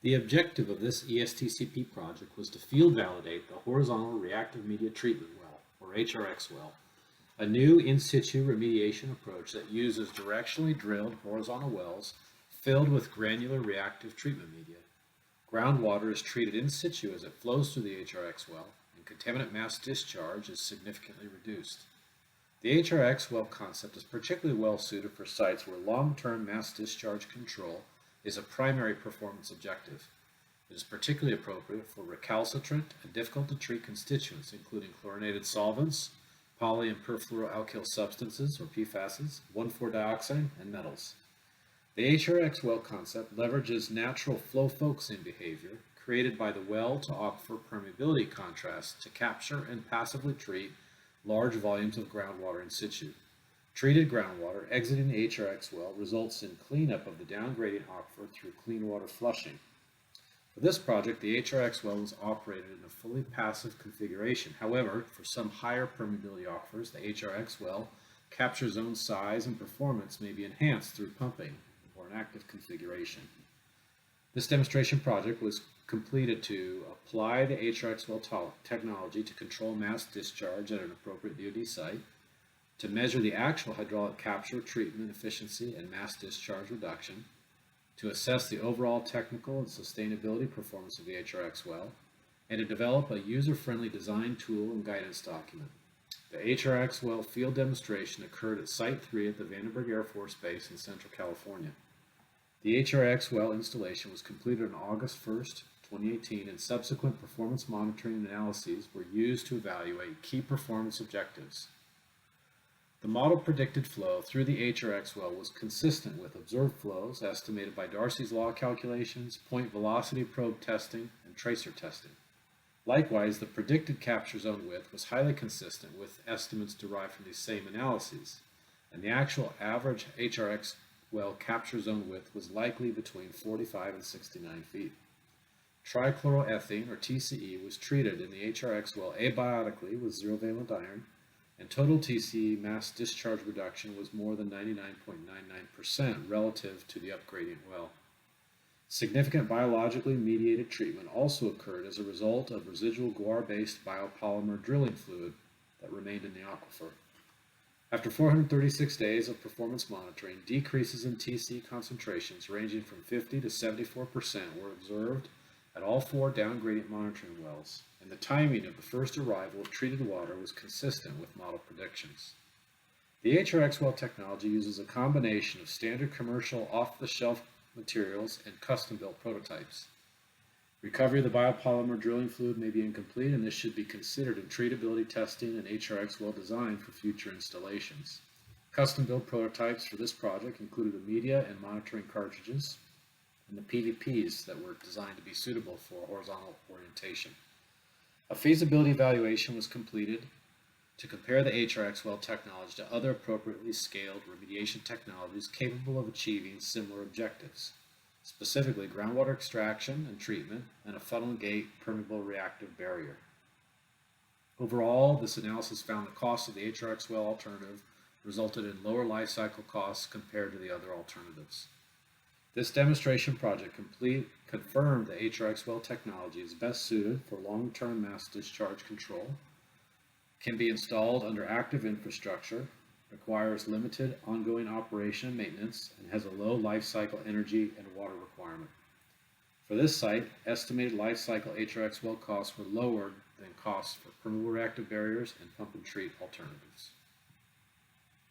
The objective of this ESTCP project was to field validate the Horizontal Reactive Media Treatment Well, or HRX well, a new in situ remediation approach that uses directionally drilled horizontal wells filled with granular reactive treatment media. Groundwater is treated in situ as it flows through the HRX well, and contaminant mass discharge is significantly reduced. The HRX well concept is particularly well suited for sites where long-term mass discharge control is a primary performance objective. It is particularly appropriate for recalcitrant and difficult to treat constituents, including chlorinated solvents, poly and perfluoroalkyl substances, or PFASs, 1,4-dioxane, and metals. The HRX well concept leverages natural flow focusing behavior created by the well to aquifer permeability contrast to capture and passively treat large volumes of groundwater in situ. Treated groundwater exiting the HRX well results in cleanup of the downgradient aquifer through clean water flushing. For this project, the HRX well was operated in a fully passive configuration. However, for some higher permeability aquifers, the HRX well capture zone size and performance may be enhanced through pumping or an active configuration. This demonstration project was completed to apply the HRX well technology to control mass discharge at an appropriate DoD site, to measure the actual hydraulic capture, treatment efficiency, and mass discharge reduction, to assess the overall technical and sustainability performance of the HRX well, and to develop a user-friendly design tool and guidance document. The HRX well field demonstration occurred at Site 3 at the Vandenberg Air Force Base in Central California. The HRX well installation was completed on August 1st, 2018, and subsequent performance monitoring analyses were used to evaluate key performance objectives. The model predicted flow through the HRX well was consistent with observed flows estimated by Darcy's law calculations, point velocity probe testing, and tracer testing. Likewise, the predicted capture zone width was highly consistent with estimates derived from these same analyses, and the actual average HRX well capture zone width was likely between 45 and 69 feet. Trichloroethene, or TCE, was treated in the HRX well abiotically with zero-valent iron, and total TCE mass discharge reduction was more than 99.99% relative to the upgradient well. Significant biologically mediated treatment also occurred as a result of residual guar-based biopolymer drilling fluid that remained in the aquifer. After 436 days of performance monitoring, decreases in TCE concentrations ranging from 50 to 74% were observed at all 4 downgradient monitoring wells, and the timing of the first arrival of treated water was consistent with model predictions. The HRX well technology uses a combination of standard commercial off-the-shelf materials and custom-built prototypes. Recovery of the biopolymer drilling fluid may be incomplete, and this should be considered in treatability testing and HRX well design for future installations. Custom-built prototypes for this project included the media and monitoring cartridges and the PVPs that were designed to be suitable for horizontal orientation. A feasibility evaluation was completed to compare the HRX well technology to other appropriately scaled remediation technologies capable of achieving similar objectives, specifically groundwater extraction and treatment and a funnel gate permeable reactive barrier. Overall, this analysis found the cost of the HRX well alternative resulted in lower life cycle costs compared to the other alternatives. This demonstration project confirmed the HRX well technology is best suited for long-term mass discharge control, can be installed under active infrastructure, requires limited ongoing operation and maintenance, and has a low life cycle energy and water requirement. For this site, estimated life cycle HRX well costs were lower than costs for permeable reactive barriers and pump and treat alternatives.